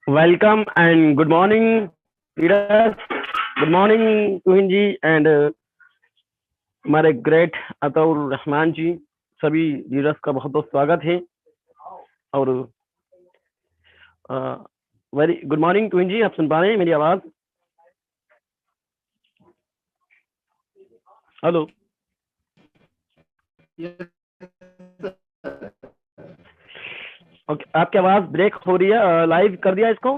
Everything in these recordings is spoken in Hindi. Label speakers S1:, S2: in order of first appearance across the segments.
S1: Welcome and good morning, leaders. Good morning, Tuhin ji and हमारे ग्रेट अतउर रहमान जी। सभी लीडर्स का बहुत बहुत स्वागत है। और very good morning Tuhin ji, आप सुन पा रहे हैं मेरी आवाज? हेलो। ओके, आपकी आवाज ब्रेक हो रही है। लाइव कर दिया इसको।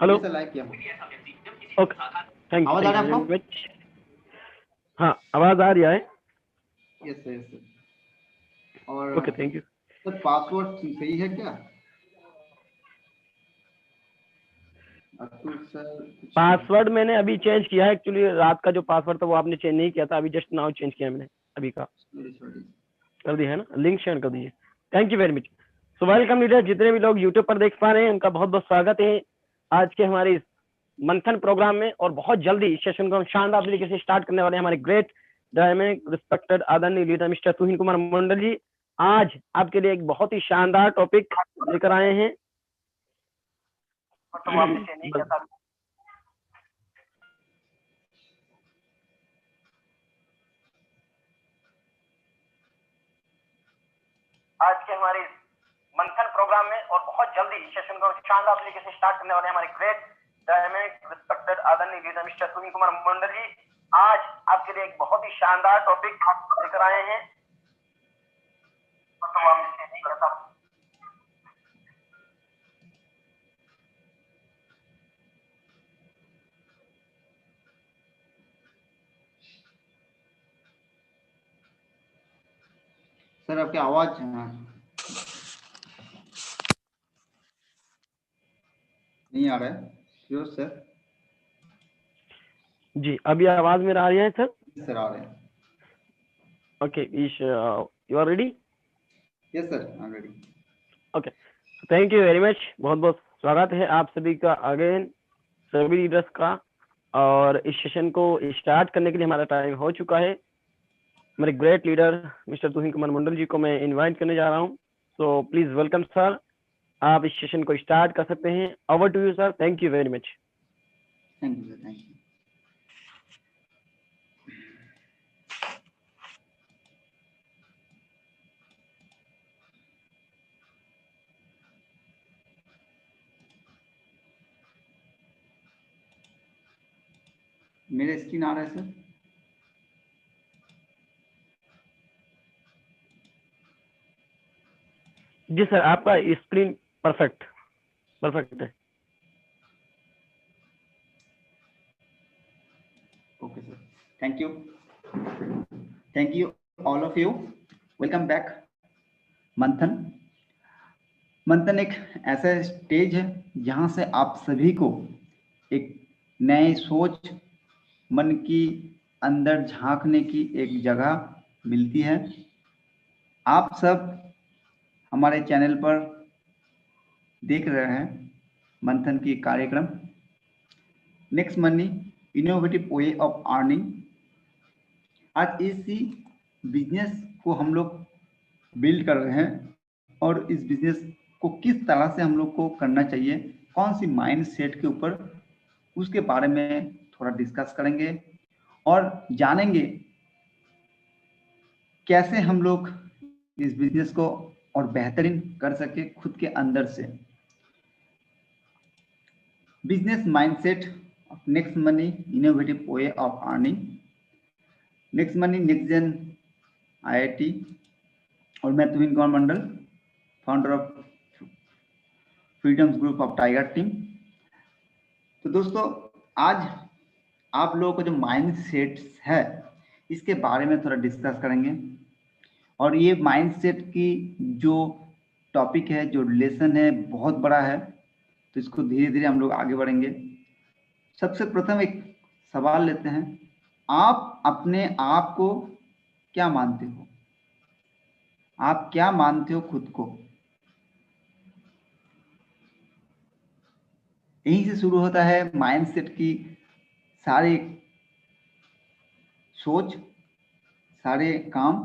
S1: हेलो।
S2: लाइव किया।
S1: ओके, थैंक
S2: आवाज आ रहा है
S1: यू।
S2: आपको?
S1: हाँ, आवाज आ रही है।
S2: Yes yes. और
S1: okay, thank you.
S2: Sir password सही है क्या? अतुल सर
S1: पासवर्ड मैंने अभी चेंज किया है। एक्चुअली रात का जो पासवर्ड था वो आपने चेंज नहीं किया था, अभी जस्ट नाउ चेंज किया मैंने अभी का। कर दिया है ना, लिंक शेयर कर दीजिए। Thank you very much. So welcome leader, जितने भी लोग यूट्यूब पर देख पा रहे हैं उनका बहुत बहुत स्वागत है आज के हमारे इस मंथन प्रोग्राम में। और बहुत जल्दी इस सेशन को हम शानदार तरीके से स्टार्ट करने वाले हैं। हमारे ग्रेट डायनामिक रिस्पेक्टेड आदरणीय लीडर मिस्टर तुहिन कुमार मंडल जी आज आपके लिए एक बहुत ही शानदार टॉपिक लेकर आए हैं। आज के हमारे मंथन प्रोग्राम में और बहुत जल्दी इस सेशन को शानदार तरीके से स्टार्ट करने वाले हैं हमारे ग्रेट डायनामिक रिस्पेक्टेड आदरणीय लीडर मिस्टर तुहिन कुमार मंडल जी आज आपके लिए एक बहुत ही शानदार टॉपिक लेकर आए हैं।
S2: सर आपकी आवाज नहीं आ रहा है। क्यों सर?
S1: जी, अभी आवाज मेरा आ रही है सर?
S2: सर आ रहे हैं।
S1: Okay, you are ready?
S2: Yes sir, I am ready.
S1: Okay, thank you very much. बहुत बहुत स्वागत है आप सभी का अगेन, सभी लीडर्स का। और इस सेशन को स्टार्ट करने के लिए हमारा टाइम हो चुका है। हमारे ग्रेट लीडर मिस्टर तुहिन कुमार मंडल जी को मैं इनवाइट करने जा रहा हूँ। सो प्लीज वेलकम सर, आप इस सेशन को स्टार्ट कर सकते हैं। Over to you sir, thank you very much.
S2: Thank you sir, thank you. मेरे स्क्रीन आ रहा है सर?
S1: जी सर, आपका स्क्रीन परफेक्ट परफेक्ट है।
S2: Okay sir, thank you. Thank you all of you. Welcome back. Manthan Manthan एक ऐसा स्टेज है जहां से आप सभी को एक नई सोच, मन की अंदर झांकने की एक जगह मिलती है। आप सब हमारे चैनल पर देख रहे हैं मंथन की कार्यक्रम next money innovative way of earning. आज इसी बिजनेस को हम लोग बिल्ड कर रहे हैं और इस बिजनेस को किस तरह से हम लोग को करना चाहिए, कौन सी माइंड सेट के ऊपर, उसके बारे में थोड़ा डिस्कस करेंगे और जानेंगे कैसे हम लोग इस बिजनेस को और बेहतरीन कर सके खुद के अंदर से। Business mindset of next money innovative way of earning. Next money next gen IIT और मैं Tuhin Kumar Mandal, founder of freedoms group of tiger team. तो दोस्तों, आज आप लोगों को जो माइंड सेट है इसके बारे में थोड़ा डिस्कस करेंगे। और ये माइंड सेट की जो टॉपिक है, जो लेसन है, बहुत बड़ा है, तो इसको धीरे धीरे हम लोग आगे बढ़ेंगे। सबसे प्रथम एक सवाल लेते हैं, आप अपने आप को क्या मानते हो? आप क्या मानते हो खुद को? यहीं से शुरू होता है माइंडसेट की सारी सोच, सारे काम।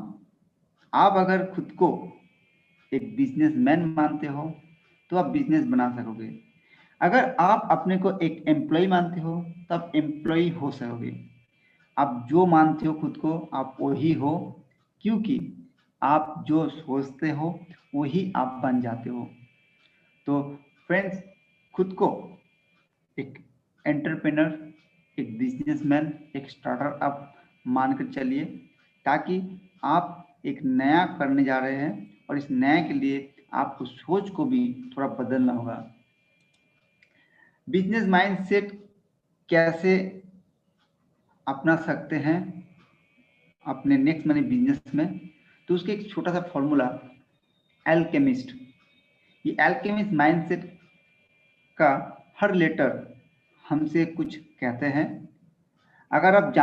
S2: आप अगर खुद को एक बिजनेसमैन मानते हो तो आप बिजनेस बना सकोगे। अगर आप अपने को एक एम्प्लॉय मानते हो तो आप एम्प्लॉय हो सकोगे। आप जो मानते हो खुद को आप वही हो, क्योंकि आप जो सोचते हो वही आप बन जाते हो। तो फ्रेंड्स, खुद को एक एंटरप्रेनर, एक बिजनेसमैन, एक स्टार्टअप मानकर चलिए, ताकि आप एक नया करने जा रहे हैं और इस नए के लिए आपको सोच को भी थोड़ा बदलना होगा। बिजनेस माइंडसेट कैसे अपना सकते हैं अपने नेक्स्ट मनी बिजनेस में, तो उसके एक छोटा सा फॉर्मूला, एल्केमिस्ट। ये एल्केमिस्ट माइंडसेट का हर लेटर हमसे कुछ कहते हैं। अगर आप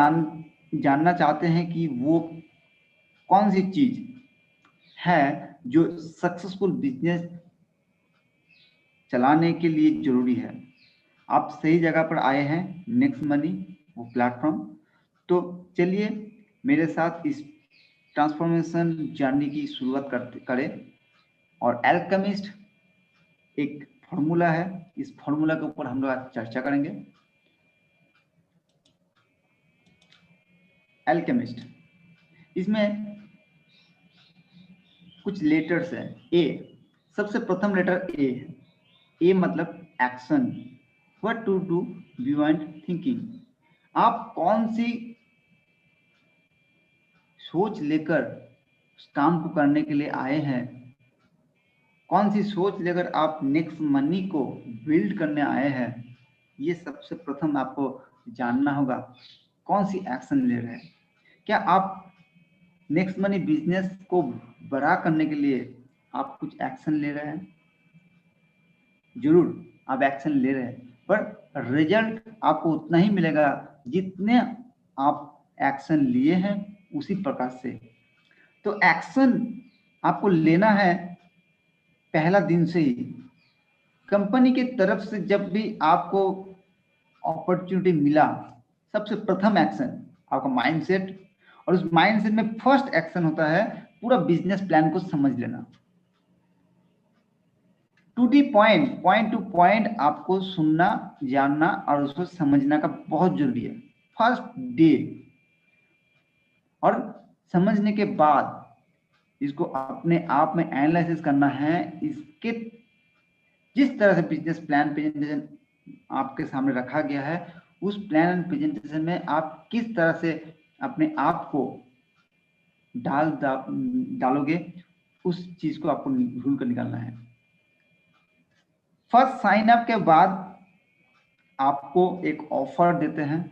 S2: जानना चाहते हैं कि वो कौन सी चीज है जो सक्सेसफुल बिजनेस चलाने के लिए जरूरी है, आप सही जगह पर आए हैं, नेक्स्ट मनी वो प्लेटफॉर्म। तो चलिए मेरे साथ इस ट्रांसफॉर्मेशन जर्नी की शुरुआत करें। और एल्केमिस्ट एक फॉर्मूला है, इस फॉर्मूला के ऊपर हम लोग आज चर्चा करेंगे। एल्केमिस्ट, इसमें कुछ लेटर्स है। ए, सबसे प्रथम लेटर ए है। ए मतलब action, what to do beyond thinking. आप कौन सी सोच लेकर उस काम को करने के लिए आए हैं, कौन सी सोच लेकर आप नेक्स्ट मनी को बिल्ड करने आए हैं, ये सबसे प्रथम आपको जानना होगा। कौन सी एक्शन ले रहे हैं, क्या आप नेक्स्ट मनी बिजनेस को बड़ा करने के लिए आप कुछ एक्शन ले रहे हैं? जरूर आप एक्शन ले रहे हैं, पर रिजल्ट आपको उतना ही मिलेगा जितने आप एक्शन लिए हैं उसी प्रकार से। तो एक्शन आपको लेना है पहला दिन से ही। कंपनी की तरफ से जब भी आपको अपॉर्चुनिटी मिला, सबसे प्रथम एक्शन आपका माइंडसेट, और उस माइंडसेट में फर्स्ट एक्शन होता है पूरा बिजनेस प्लान को समझ लेना। To the point, point to point आपको सुनना, जानना और उसको समझना का बहुत जरूरी है फर्स्ट डे। और समझने के बाद इसको अपने आप में एनालिसिस करना है। इसके जिस तरह से बिजनेस प्लान प्रेजेंटेशन आपके सामने रखा गया है, उस प्लान एंड प्रेजेंटेशन में आप किस तरह से अपने आप को डालोगे, उस चीज को आपको ढूंढ कर निकालना है। फर्स्ट साइन अप के बाद आपको एक ऑफर देते हैं।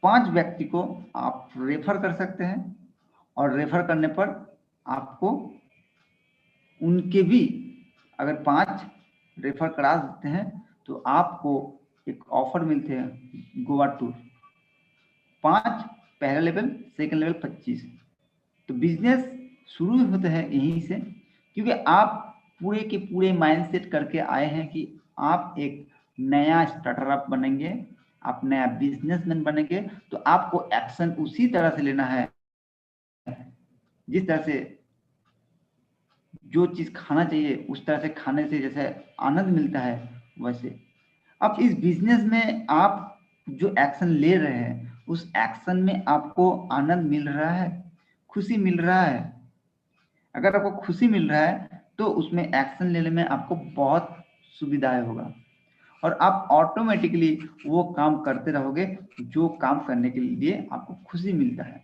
S2: 5 व्यक्ति को आप रेफर कर सकते हैं, और रेफर करने पर आपको उनके भी, अगर 5 रेफर करा देते हैं तो आपको एक ऑफर मिलते हैं गोवा टूर। 5 पहला लेवल, सेकंड लेवल 25। तो बिजनेस शुरू होते हैं यहीं से, क्योंकि आप पूरे के पूरे माइंडसेट करके आए हैं कि आप एक नया स्टार्टअप बनेंगे, आप नया बिजनेसमैन बनेंगे। तो आपको एक्शन उसी तरह से लेना है जिस तरह से जो चीज खाना चाहिए उस तरह से खाने से जैसे आनंद मिलता है वैसे। अब इस बिजनेस में आप जो एक्शन ले रहे हैं उस एक्शन में आपको आनंद मिल रहा है, खुशी मिल रहा है। अगर आपको खुशी मिल रहा है तो उसमें एक्शन लेने में आपको बहुत सुविधाएं होगा, और आप ऑटोमेटिकली वो काम करते रहोगे जो काम करने के लिए आपको खुशी मिलता है।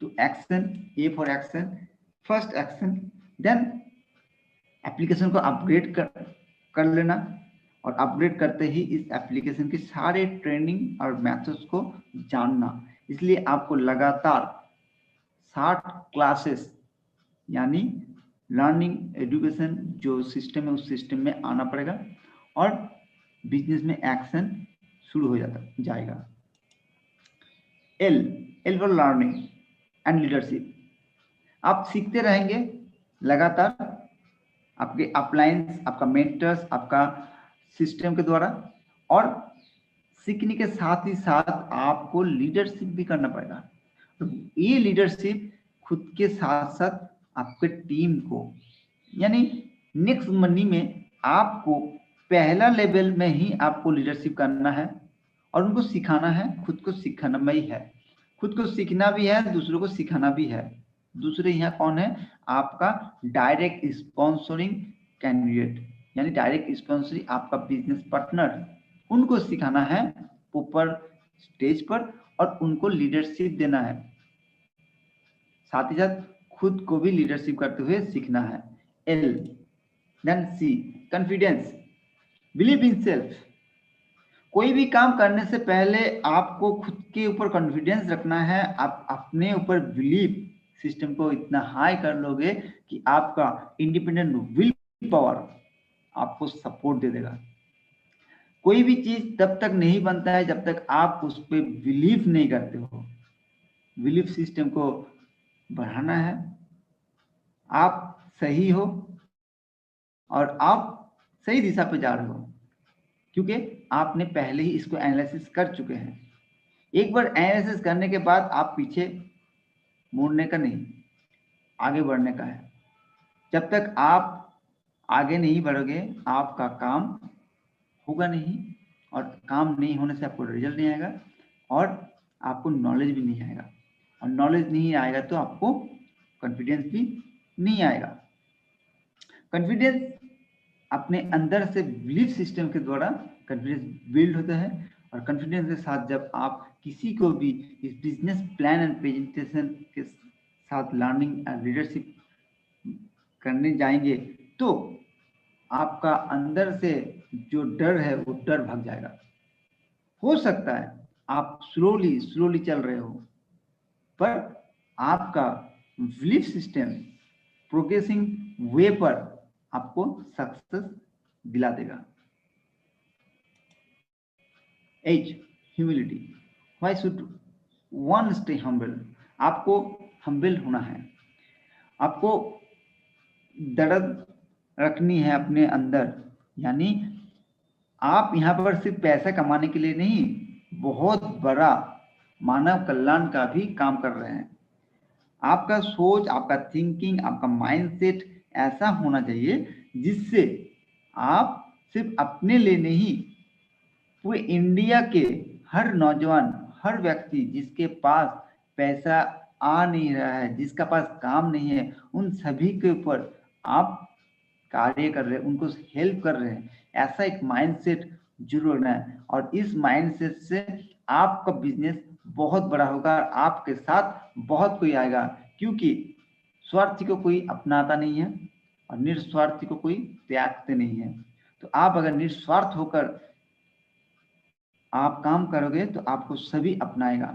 S2: तो action, A for action, first action. Then application को अपग्रेड कर लेना, और अपग्रेड करते ही इस एप्लीकेशन के सारे ट्रेनिंग और मेथड्स को जानना। इसलिए आपको लगातार 60 क्लासेस यानी लर्निंग एजुकेशन जो सिस्टम है उस सिस्टम में आना पड़ेगा, और बिजनेस में एक्शन शुरू हो जाएगा। L for learning and leadership. आप सीखते रहेंगे लगातार, आपके अपलाइंस, आपका मेंटर्स, आपका सिस्टम के द्वारा, और सीखने के साथ ही साथ आपको लीडरशिप भी करना पड़ेगा। तो ये लीडरशिप खुद के साथ साथ आपके टीम को, यानी नेक्स्ट मनी में आपको पहला लेवल में ही आपको लीडरशिप करना है और उनको सिखाना है, खुद को सीखना भी है, खुद को सीखना भी है, दूसरों को सिखाना भी है। दूसरे यहाँ कौन है? आपका डायरेक्ट स्पॉन्सरिंग कैंडिडेट, यानी डायरेक्ट स्पॉन्सरिंग आपका बिजनेस पार्टनर, उनको सिखाना है ऊपर स्टेज पर और उनको लीडरशिप देना है। साथ ही साथ खुद को भी लीडरशिप करते हुए सीखना है। L then C, confidence, believe in self. कोई भी काम करने से पहले आपको खुद के ऊपर कॉन्फिडेंस रखना है। आप अपने ऊपर बिलीव सिस्टम को इतना हाई कर लोगे कि आपका इंडिपेंडेंट विल पावर आपको सपोर्ट दे देगा। कोई भी चीज तब तक नहीं बनता है जब तक आप उस पर बिलीव नहीं करते हो। बिलीफ सिस्टम को बढ़ाना है। आप सही हो और आप सही दिशा पे जा रहे हो, क्योंकि आपने पहले ही इसको एनालिसिस कर चुके हैं। एक बार एनालिसिस करने के बाद आप पीछे मुड़ने का नहीं, आगे बढ़ने का है। जब तक आप आगे नहीं बढ़ोगे आपका काम होगा नहीं, और काम नहीं होने से आपको रिजल्ट नहीं आएगा और आपको नॉलेज भी नहीं आएगा, और नॉलेज नहीं आएगा तो आपको कॉन्फिडेंस भी नहीं आएगा। कॉन्फिडेंस अपने अंदर से बिलीफ सिस्टम के द्वारा कॉन्फिडेंस बिल्ड होता है, और कॉन्फिडेंस के साथ जब आप किसी को भी इस बिजनेस प्लान एंड प्रेजेंटेशन के साथ लर्निंग एंड लीडरशिप करने जाएंगे तो आपका अंदर से जो डर है वो डर भाग जाएगा। हो सकता है आप स्लोली चल रहे हो, पर आपका बिलीफ सिस्टम प्रोग्रेसिंग वे पर आपको सक्सेस दिला देगा। H, humility. Why should one stay humble? आपको हम्बल होना है, आपको दर्द रखनी है अपने अंदर, यानी आप यहाँ पर सिर्फ पैसा कमाने के लिए नहीं, बहुत बड़ा मानव कल्याण का भी काम कर रहे हैं। आपका सोच, आपका थिंकिंग, आपका माइंडसेट ऐसा होना चाहिए जिससे आप सिर्फ अपने लिए नहीं, पूरे इंडिया के हर नौजवान, हर व्यक्ति जिसके पास पैसा आ नहीं रहा है, जिसका पास काम नहीं है, उन सभी के ऊपर आप कार्य कर रहे हैं, उनको हेल्प कर रहे हैं। ऐसा एक माइंडसेट जरूर रखना है, और इस माइंडसेट से आपका बिजनेस बहुत बड़ा होगा, आपके साथ बहुत कोई आएगा, क्योंकि स्वार्थी को कोई अपनाता नहीं है और निस्वार्थी को कोई त्यागते नहीं है। तो आप अगर निस्वार्थ होकर आप काम करोगे तो आपको सभी अपनाएगा।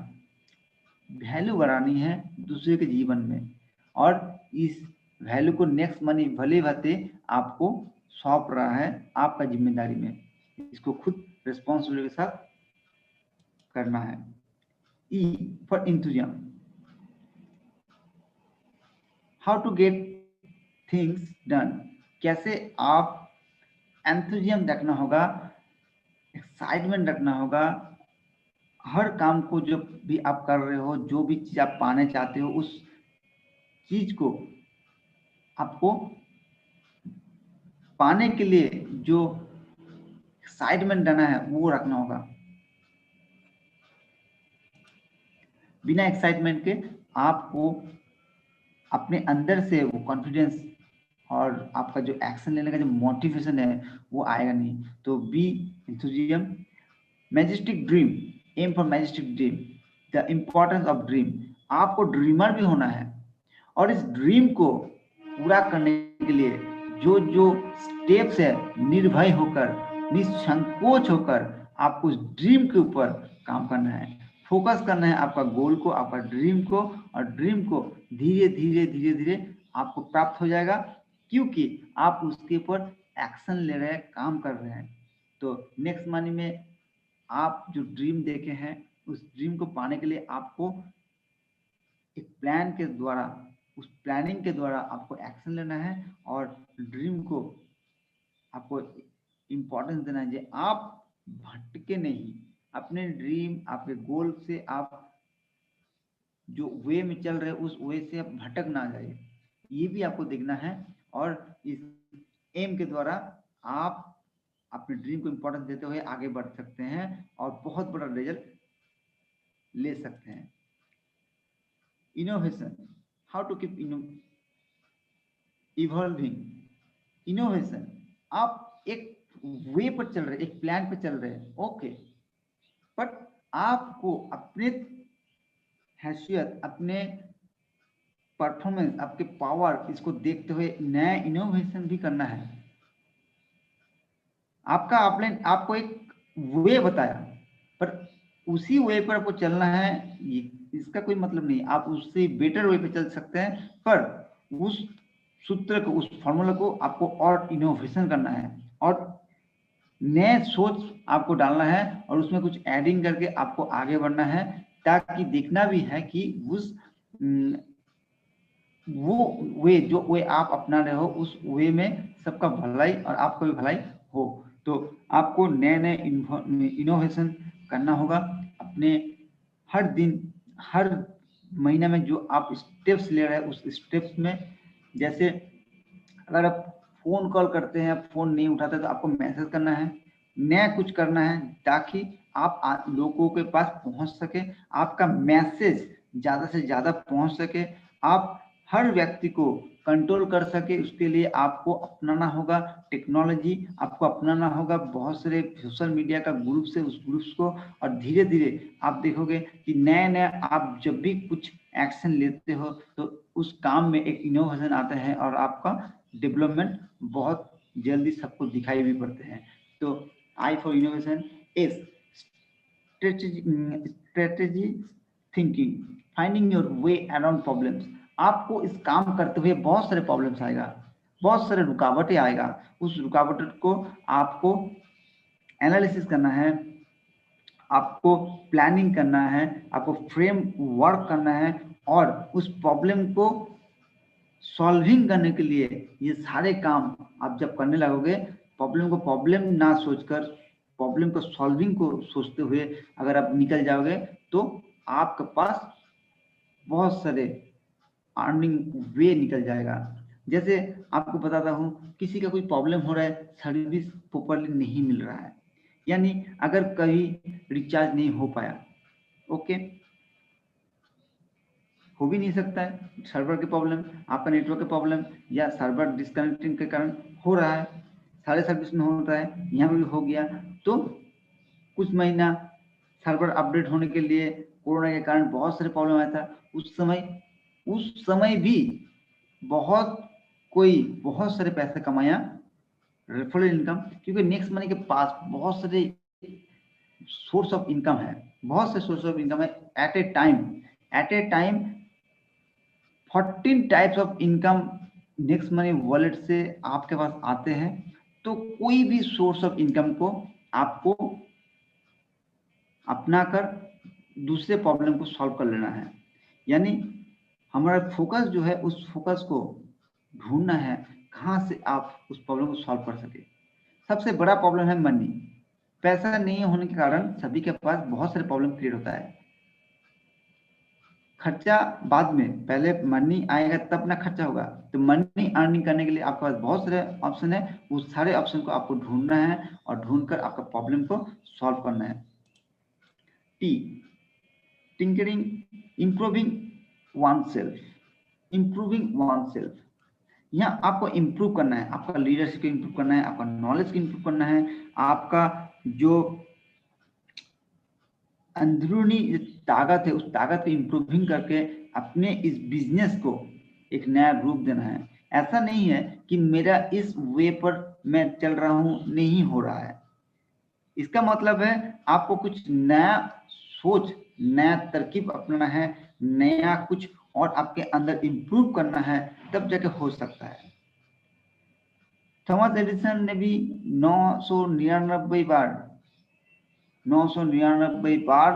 S2: वैल्यू बढ़ानी है दूसरे के जीवन में, और इस वैल्यू को नेक्स्ट मनी भले भाते आपको सौंप रहा है आपका जिम्मेदारी में, इसको खुद रिस्पॉन्सिबिलिटी के साथ करना है। E for enthusiasm. How to get things done. कैसे आप एंथुजियाज्म रखना होगा, एक्साइटमेंट रखना होगा। हर काम को जो भी आप कर रहे हो, जो भी चीज आप पाने चाहते हो, उस चीज को आपको पाने के लिए जो एक्साइटमेंट रहना है वो रखना होगा। बिना एक्साइटमेंट के आपको अपने अंदर से वो कॉन्फिडेंस और आपका जो एक्शन लेने का जो मोटिवेशन है वो आएगा नहीं। तो B enthusiasm. Majestic dream, M for majestic dream. The importance of dream. आपको ड्रीमर भी होना है, और इस ड्रीम को पूरा करने के लिए जो जो स्टेप्स है, निर्भय होकर, निसंकोच होकर आपको उस ड्रीम के ऊपर काम करना है, फोकस करना है आपका गोल को, आपका ड्रीम को, और ड्रीम को धीरे धीरे आपको प्राप्त हो जाएगा, क्योंकि आप उसके ऊपर एक्शन ले रहे हैं, काम कर रहे हैं। तो नेक्स्ट मनी में आप जो ड्रीम देखे हैं, उस ड्रीम को पाने के लिए आपको एक प्लान के द्वारा, उस प्लानिंग के द्वारा आपको एक्शन लेना है, और ड्रीम को आपको इम्पोर्टेंस देना है कि आप भटके नहीं। अपने ड्रीम, आपके गोल से आप जो वे में चल रहे उस वे से आप भटक ना जाइए। ये भी आपको देखना है, और इस एम के द्वारा आप अपने ड्रीम को इंपॉर्टेंस देते हुए आगे बढ़ सकते हैं और बहुत बड़ा रिजल्ट ले सकते हैं। Innovation, how to keep evolving. Innovation, आप एक वे पर चल रहे, एक प्लान पर चल रहे हैं, ओके, बट आपको अपने हैसियत, अपने परफॉर्मेंस, आपके पावर, इसको देखते हुए नया इनोवेशन भी करना है। आपका आपने आपको एक वे बताया, पर उसी वे पर आपको चलना है, इसका कोई मतलब नहीं। आप उससे बेटर वे पे चल सकते हैं, पर उस सूत्र को, उस फॉर्मूला को आपको और इनोवेशन करना है और नए सोच आपको डालना है और उसमें कुछ एडिंग करके आपको आगे बढ़ना है, ताकि देखना भी है कि उस वो वे, जो वे आप अपना रहे हो, उस वे में सबका भलाई और आपका भी भलाई हो। तो आपको नए नए इनोवेशन करना होगा अपने हर दिन, हर महीने में जो आप स्टेप्स ले रहे हैं उस स्टेप्स में। जैसे अगर आप फोन कॉल करते हैं, फोन नहीं उठाते, तो आपको मैसेज करना है, नया कुछ करना है, ताकि आप लोगों के पास पहुंच सके, आपका मैसेज ज्यादा से ज्यादा पहुंच सके, आप हर व्यक्ति को कंट्रोल कर सके। उसके लिए आपको अपनाना होगा टेक्नोलॉजी, आपको अपनाना होगा बहुत सारे सोशल मीडिया का ग्रुप से, उस ग्रुप्स को, और धीरे धीरे आप देखोगे कि नए नए आप जब भी कुछ एक्शन लेते हो तो उस काम में एक इनोवेशन आता है और आपका डेवलपमेंट बहुत जल्दी सबको दिखाई भी पड़ते हैं। तो I for innovation is strategy thinking, finding your way around problems. आपको इस काम करते हुए बहुत सारे प्रॉब्लम्स आएगा, बहुत सारे रुकावटें आएगा, उस रुकावट को आपको एनालिसिस करना है, आपको प्लानिंग करना है, आपको फ्रेम वर्क करना है, और उस प्रॉब्लम को सॉल्विंग करने के लिए ये सारे काम आप जब करने लगोगे, प्रॉब्लम को प्रॉब्लम ना सोचकर प्रॉब्लम को सॉल्विंग को सोचते हुए अगर आप निकल जाओगे, तो आपके पास बहुत सारे अर्निंग वे निकल जाएगा। जैसे आपको बताता हूँ, किसी का कोई प्रॉब्लम हो रहा है, सर्विस प्रॉपरली नहीं मिल रहा है, यानी अगर कभी रिचार्ज नहीं हो पाया, ओके, हो भी नहीं सकता है, सर्वर की प्रॉब्लम, आपका नेटवर्क की प्रॉब्लम, या सर्वर डिस्कनेक्टिंग के कारण हो रहा है, सारे सर्विस में होता है, यहाँ भी हो गया। तो कुछ महीना सर्वर अपडेट होने के लिए कोरोना के कारण बहुत सारे प्रॉब्लम आया था। उस समय भी बहुत सारे पैसे कमाया, रेफरल इनकम, क्योंकि नेक्स्ट मनी के पास बहुत सारे सोर्स ऑफ इनकम है, बहुत से सोर्स ऑफ इनकम है। At a time 14 types of income next money wallet से आपके पास आते हैं। तो कोई भी सोर्स ऑफ इनकम को आपको अपनाकर दूसरे प्रॉब्लम को सॉल्व कर लेना है, यानी हमारा फोकस जो है, उस फोकस को ढूंढना है कहाँ से आप उस प्रॉब्लम को सॉल्व कर सके। सबसे बड़ा प्रॉब्लम है मनी, पैसा नहीं होने के कारण सभी के पास बहुत सारे प्रॉब्लम क्रिएट होता है। खर्चा बाद में, पहले मनी आएगा तब ना खर्चा होगा। तो मनी अर्निंग करने के लिए आपके पास बहुत सारे ऑप्शन है, उस सारे ऑप्शन को आपको ढूंढना है और ढूंढकर आपका प्रॉब्लम को सॉल्व करना है। T, tinkering, improving one self, improving one self. यहाँ आपको इम्प्रूव करना है, आपका लीडरशिप को इम्प्रूव करना है, आपका नॉलेज को इम्प्रूव करना है, आपका जो अंदरूनी ताकत है, उस ताकत को इम्प्रूविंग करके अपने इस बिजनेस को एक नया रूप देना है। ऐसा नहीं है कि मेरा इस वे पर मैं चल रहा हूं, नहीं हो रहा है। इसका मतलब है आपको कुछ नया सोच, नया तरकीब अपनाना है, नया कुछ और आपके अंदर इम्प्रूव करना है, तब जाके हो सकता है। थॉमस एडिसन ने भी 999 बार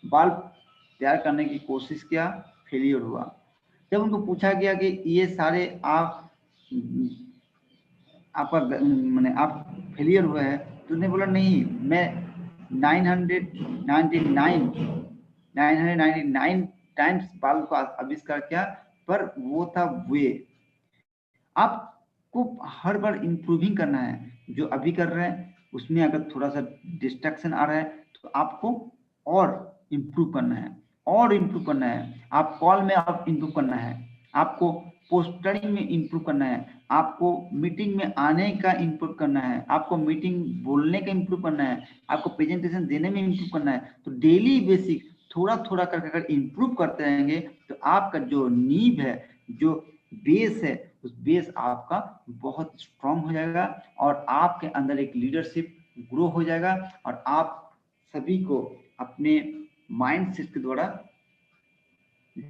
S2: बल्ब तैयार करने की कोशिश किया, फेलियर हुआ। जब उनको पूछा गया कि ये सारे आपका मैंने आप फेलियर हुए हैं, तो उन्होंने बोला नहीं, मैं 999 टाइम्स बल्ब को आविष्कार किया, पर वो था वे। आपको हर बार इंप्रूविंग करना है। जो अभी कर रहे हैं उसमें अगर थोड़ा सा डिस्ट्रैक्शन आ रहा है तो आपको और इम्प्रूव करना है, और इम्प्रूव करना है। आप कॉल में आप इम्प्रूव करना है, आपको पोस्टरिंग में इम्प्रूव करना है, आपको मीटिंग में आने का इम्प्रूव करना है, आपको मीटिंग बोलने का इम्प्रूव करना है, आपको प्रेजेंटेशन देने में इम्प्रूव करना है। तो डेली बेसिक थोड़ा थोड़ा करके अगर इम्प्रूव करते रहेंगे तो आपका जो नींव है, जो बेस है, उस बेस आपका बहुत स्ट्रांग हो जाएगा और आपके अंदर एक लीडरशिप ग्रो हो जाएगा और आप सभी को अपने माइंड सेट के द्वारा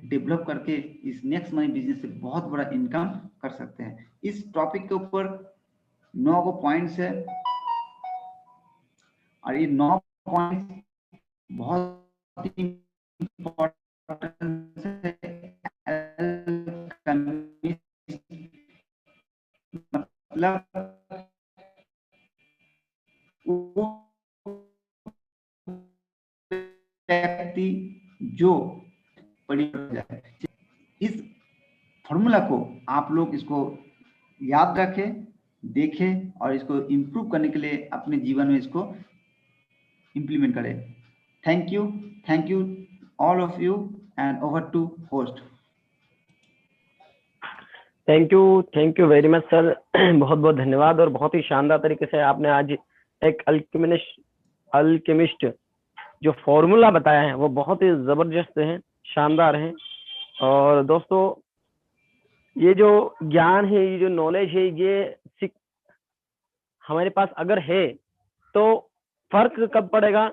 S2: डेवलप करके इस नेक्स्ट मनी बिजनेस से बहुत बड़ा इनकम कर सकते हैं। इस टॉपिक के ऊपर 9 को पॉइंट्स है और ये 9 पॉइंट्स बहुत इम्पोर्टेंट है। मतलब व्यक्ति जो इस फॉर्मूला को आप लोग इसको याद रखें, देखें और इसको इम्प्रूव करने के लिए अपने जीवन में इसको इम्प्लीमेंट करें। Thank you all of you and over to host.
S1: Thank you very much sir. बहुत बहुत धन्यवाद और बहुत ही शानदार तरीके से आपने आज एक अल्केमिस्ट जो फॉर्मूला बताया है वो बहुत ही जबरदस्त है, शानदार है। और दोस्तों ये जो ज्ञान है, ये जो नॉलेज है, ये हमारे पास अगर है तो फर्क कब पड़ेगा?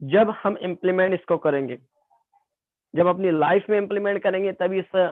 S1: जब हम इम्प्लीमेंट इसको करेंगे, जब अपनी लाइफ में इम्प्लीमेंट करेंगे तभी इससे